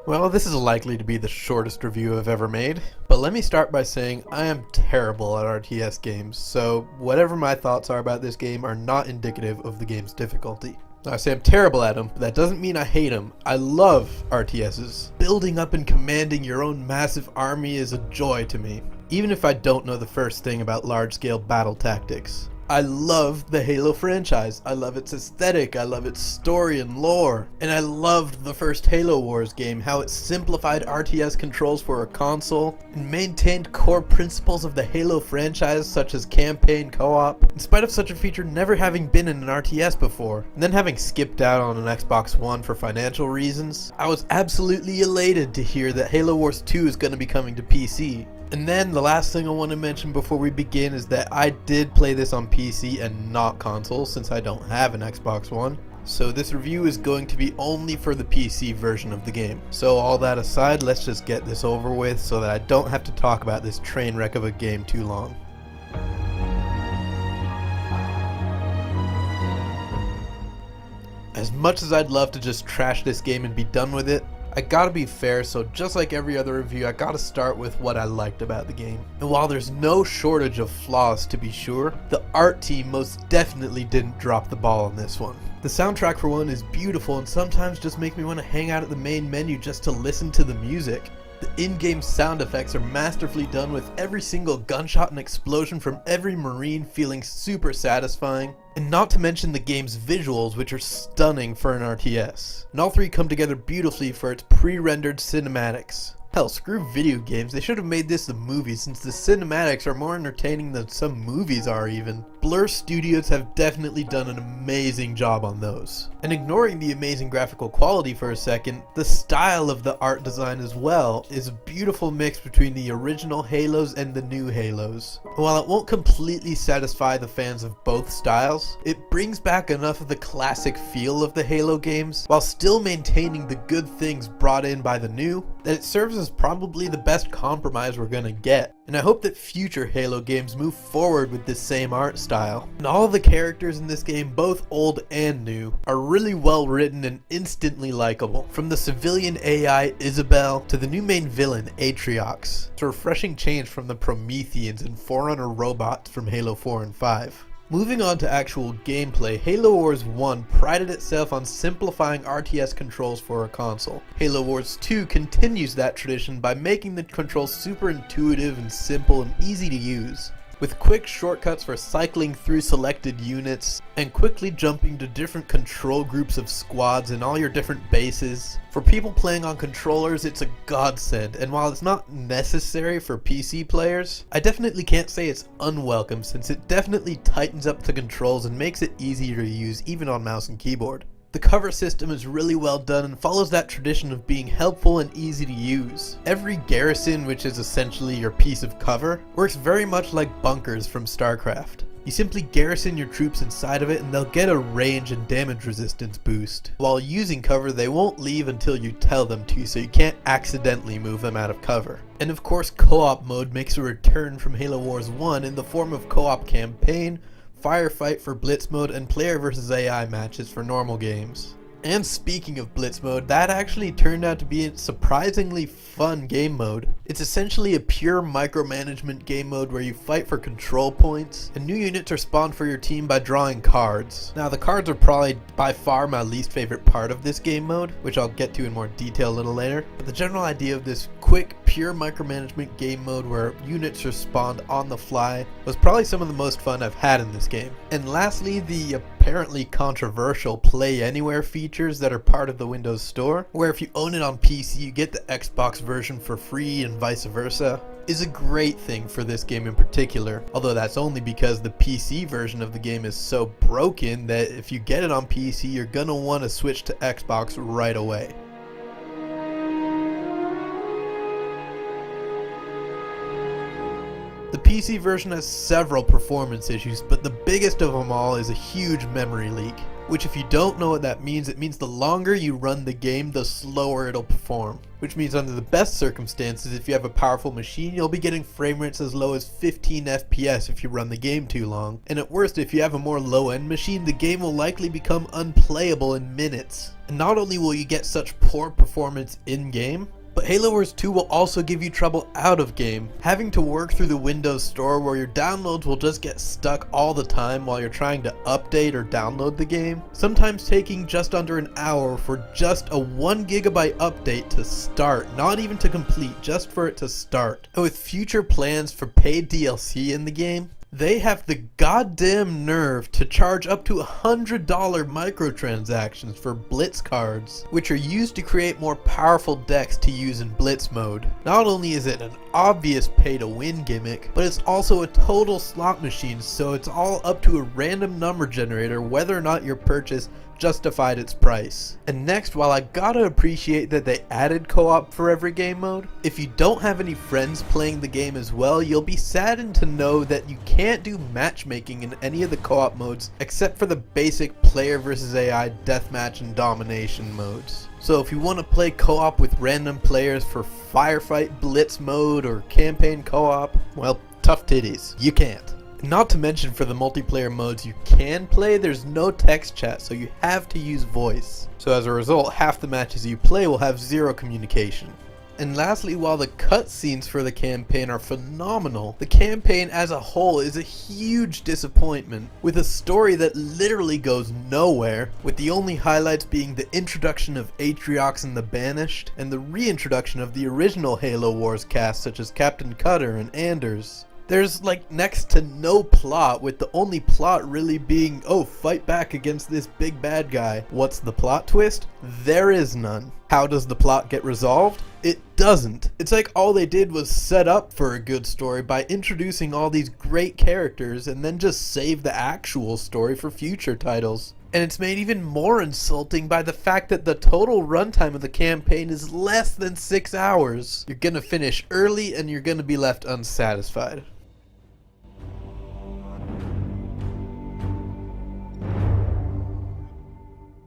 Well, this is likely to be the shortest review I've ever made, but let me start by saying I am terrible at RTS games, so whatever my thoughts are about this game are not indicative of the game's difficulty. Now, I say I'm terrible at them, but that doesn't mean I hate them. I love RTSs. Building up and commanding your own massive army is a joy to me, even if I don't know the first thing about large-scale battle tactics. I love the Halo franchise. I love its aesthetic, I love its story and lore, and I loved the first Halo Wars game, how it simplified RTS controls for a console and maintained core principles of the Halo franchise such as campaign co-op, in spite of such a feature never having been in an RTS before, and then having skipped out on an Xbox One for financial reasons. I was absolutely elated to hear that Halo Wars 2 is going to be coming to PC. And then the last thing I want to mention before we begin is that I did play this on PC and not console since I don't have an Xbox One. So this review is going to be only for the PC version of the game. So all that aside, let's just get this over with so that I don't have to talk about this train wreck of a game too long. As much as I'd love to just trash this game and be done with it, I gotta be fair, so just like every other review, I gotta start with what I liked about the game. And while there's no shortage of flaws to be sure, the art team most definitely didn't drop the ball on this one. The soundtrack for one is beautiful and sometimes just make me want to hang out at the main menu just to listen to the music. The in-game sound effects are masterfully done, with every single gunshot and explosion from every Marine feeling super satisfying. And not to mention the game's visuals, which are stunning for an RTS. And all three come together beautifully for its pre-rendered cinematics. Hell, screw video games, they should have made this a movie since the cinematics are more entertaining than some movies are even. Blur Studios have definitely done an amazing job on those. And ignoring the amazing graphical quality for a second, the style of the art design as well is a beautiful mix between the original Halos and the new Halos. And while it won't completely satisfy the fans of both styles, it brings back enough of the classic feel of the Halo games while still maintaining the good things brought in by the new, that it serves as probably the best compromise we're gonna get. And I hope that future Halo games move forward with this same art style. And all the characters in this game, both old and new, are really well written and instantly likable. From the civilian AI Isabel to the new main villain Atriox. It's a refreshing change from the Prometheans and Forerunner robots from Halo 4 and 5. Moving on to actual gameplay, Halo Wars 1 prided itself on simplifying RTS controls for a console. Halo Wars 2 continues that tradition by making the controls super intuitive and simple and easy to use, with quick shortcuts for cycling through selected units and quickly jumping to different control groups of squads and all your different bases. For people playing on controllers, it's a godsend, and while it's not necessary for PC players, I definitely can't say it's unwelcome since it definitely tightens up the controls and makes it easier to use even on mouse and keyboard. The cover system is really well done and follows that tradition of being helpful and easy to use. Every garrison, which is essentially your piece of cover, works very much like bunkers from StarCraft. You simply garrison your troops inside of it and they'll get a range and damage resistance boost. While using cover, they won't leave until you tell them to, so you can't accidentally move them out of cover. And of course, co-op mode makes a return from Halo Wars 1 in the form of co-op campaign, firefight for blitz mode, and player versus AI matches for normal games. And speaking of blitz mode, that actually turned out to be a surprisingly fun game mode. It's essentially a pure micromanagement game mode where you fight for control points, and new units are spawned for your team by drawing cards. Now the cards are probably by far my least favorite part of this game mode, which I'll get to in more detail a little later, but the general idea of this quick, pure micromanagement game mode where units are spawned on the fly was probably some of the most fun I've had in this game. And lastly, the apparently controversial Play Anywhere features that are part of the Windows Store, where if you own it on PC you get the Xbox version for free and vice versa, is a great thing for this game in particular, although that's only because the PC version of the game is so broken that if you get it on PC you're gonna want to switch to Xbox right away. The PC version has several performance issues, but the biggest of them all is a huge memory leak. which if you don't know what that means, it means the longer you run the game, the slower it'll perform. Which means under the best circumstances, if you have a powerful machine, you'll be getting frame rates as low as 15 FPS if you run the game too long. And at worst, if you have a more low-end machine, the game will likely become unplayable in minutes. And not only will you get such poor performance in-game, but Halo Wars 2 will also give you trouble out of game, having to work through the Windows Store where your downloads will just get stuck all the time while you're trying to update or download the game, sometimes taking just under an hour for just a 1 GB update to start, not even to complete, just for it to start. And with future plans for paid DLC in the game, they have the goddamn nerve to charge up to $100 microtransactions for Blitz cards, which are used to create more powerful decks to use in Blitz mode. Not only is it an obvious pay-to-win gimmick, but it's also a total slot machine, so it's all up to a random number generator whether or not your purchase justified its price. And next, while I gotta appreciate that they added co-op for every game mode, if you don't have any friends playing the game as well, you'll be saddened to know that you can't do matchmaking in any of the co-op modes except for the basic player versus AI deathmatch and domination modes. So if you want to play co-op with random players for firefight blitz mode or campaign co-op, well, tough titties, you can't. Not to mention, for the multiplayer modes you can play, there's no text chat, so you have to use voice. So as a result, half the matches you play will have zero communication. And lastly, while the cutscenes for the campaign are phenomenal, the campaign as a whole is a huge disappointment, with a story that literally goes nowhere, with the only highlights being the introduction of Atriox and the Banished, and the reintroduction of the original Halo Wars cast such as Captain Cutter and Anders. There's like next to no plot, with the only plot really being, oh, fight back against this big bad guy. What's the plot twist? There is none. How does the plot get resolved? It doesn't. It's like all they did was set up for a good story by introducing all these great characters and then just save the actual story for future titles. And it's made even more insulting by the fact that the total runtime of the campaign is less than 6 hours. You're gonna finish early and you're gonna be left unsatisfied.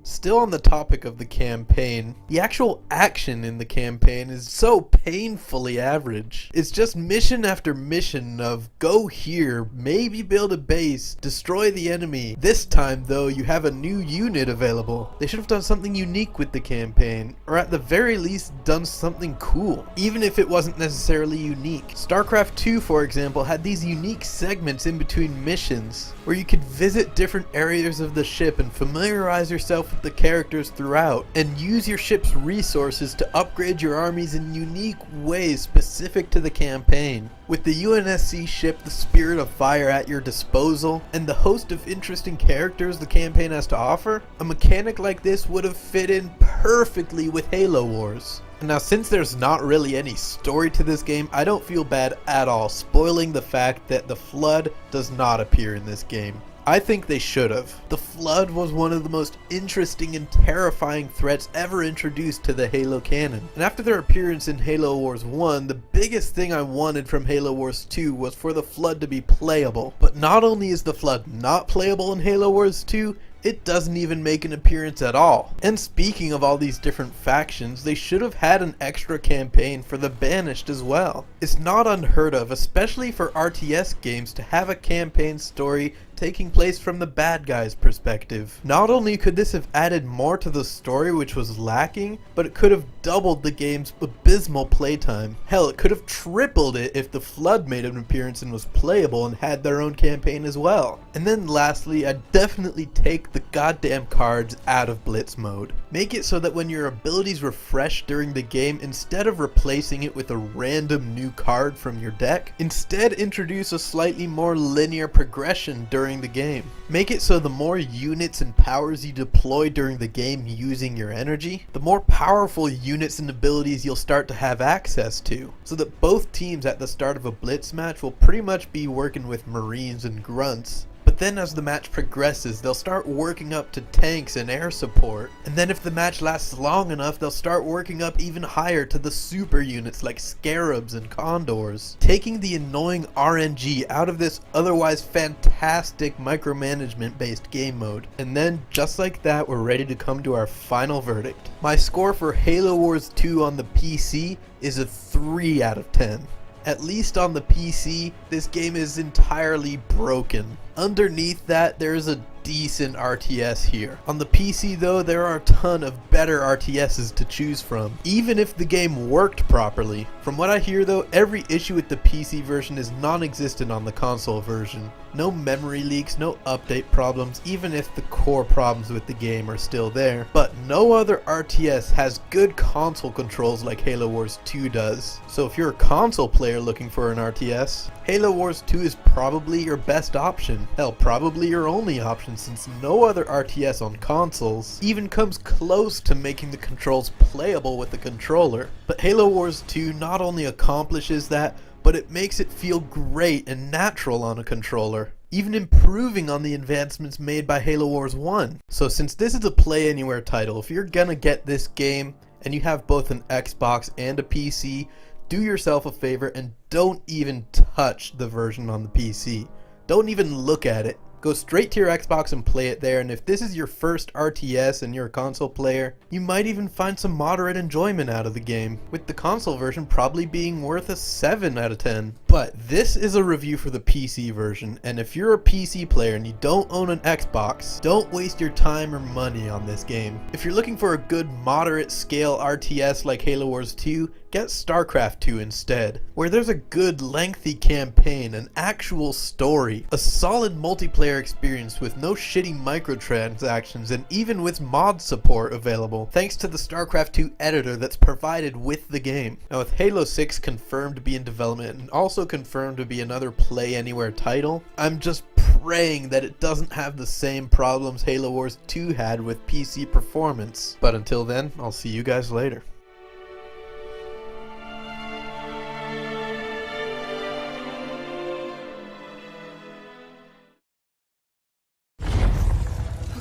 Still on the topic of the campaign, the actual action in the campaign is so painfully average. It's just mission after mission of go here, maybe build a base, destroy the enemy. This time though, you have a new unit available. They should have done something unique with the campaign, or at the very least done something cool, even if it wasn't necessarily unique. StarCraft 2, for example, had these unique segments in between missions where you could visit different areas of the ship and familiarize yourself with the characters throughout, and use your ship's resources to upgrade your armies in unique ways specific to the campaign. With the UNSC ship, the Spirit of Fire, at your disposal, and the host of interesting characters the campaign has to offer, a mechanic like this would have fit in perfectly with Halo Wars. Now, since there's not really any story to this game, I don't feel bad at all spoiling the fact that the Flood does not appear in this game. I think they should have. The Flood was one of the most interesting and terrifying threats ever introduced to the Halo canon. And after their appearance in Halo Wars 1, the biggest thing I wanted from Halo Wars 2 was for the Flood to be playable. But not only is the Flood not playable in Halo Wars 2, it doesn't even make an appearance at all. And speaking of all these different factions, they should have had an extra campaign for the Banished as well. It's not unheard of, especially for RTS games, to have a campaign story taking place from the bad guy's perspective. Not only could this have added more to the story, which was lacking, but it could have doubled the game's abysmal playtime. Hell, it could have tripled it if the Flood made an appearance and was playable and had their own campaign as well. And then lastly, I'd definitely take the goddamn cards out of Blitz mode. Make it so that when your abilities refresh during the game, instead of replacing it with a random new card from your deck, instead introduce a slightly more linear progression during the game. Make it so the more units and powers you deploy during the game using your energy, the more powerful units and abilities you'll start to have access to, so that both teams at the start of a Blitz match will pretty much be working with Marines and Grunts. But But then as the match progresses, they'll start working up to tanks and air support. And then if the match lasts long enough, they'll start working up even higher to the super units like scarabs and condors, taking the annoying RNG out of this otherwise fantastic micromanagement based game mode. And then just like that, we're ready to come to our final verdict. My score for Halo Wars 2 on the PC is a 3 out of 10. At least on the PC, this game is entirely broken. Underneath that, there is a decent RTS here. On the PC though, there are a ton of better RTSs to choose from, even if the game worked properly. From what I hear though, every issue with the PC version is non-existent on the console version. No memory leaks, no update problems, even if the core problems with the game are still there. But no other RTS has good console controls like Halo Wars 2 does. So if you're a console player looking for an RTS, Halo Wars 2 is probably your best option. Hell, probably your only option, since no other RTS on consoles even comes close to making the controls playable with the controller. But Halo Wars 2 not only accomplishes that, but it makes it feel great and natural on a controller, even improving on the advancements made by Halo Wars 1. So since this is a Play Anywhere title, if you're gonna get this game and you have both an Xbox and a PC, do yourself a favor and don't even touch the version on the PC. Don't even look at it. Go straight to your Xbox and play it there, and if this is your first RTS and you're a console player, you might even find some moderate enjoyment out of the game, with the console version probably being worth a 7 out of 10. But this is a review for the PC version, and if you're a PC player and you don't own an Xbox, don't waste your time or money on this game. If you're looking for a good moderate scale RTS like Halo Wars 2, get StarCraft 2 instead, where there's a good lengthy campaign, an actual story, a solid multiplayer experience with no shitty microtransactions, and even with mod support available, thanks to the StarCraft 2 editor that's provided with the game. Now with Halo 6 confirmed to be in development and also confirmed to be another Play Anywhere title, I'm just praying that it doesn't have the same problems Halo Wars 2 had with PC performance. But until then, I'll see you guys later.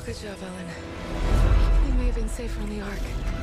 Good job, Ellen. We may have been safer on the Ark.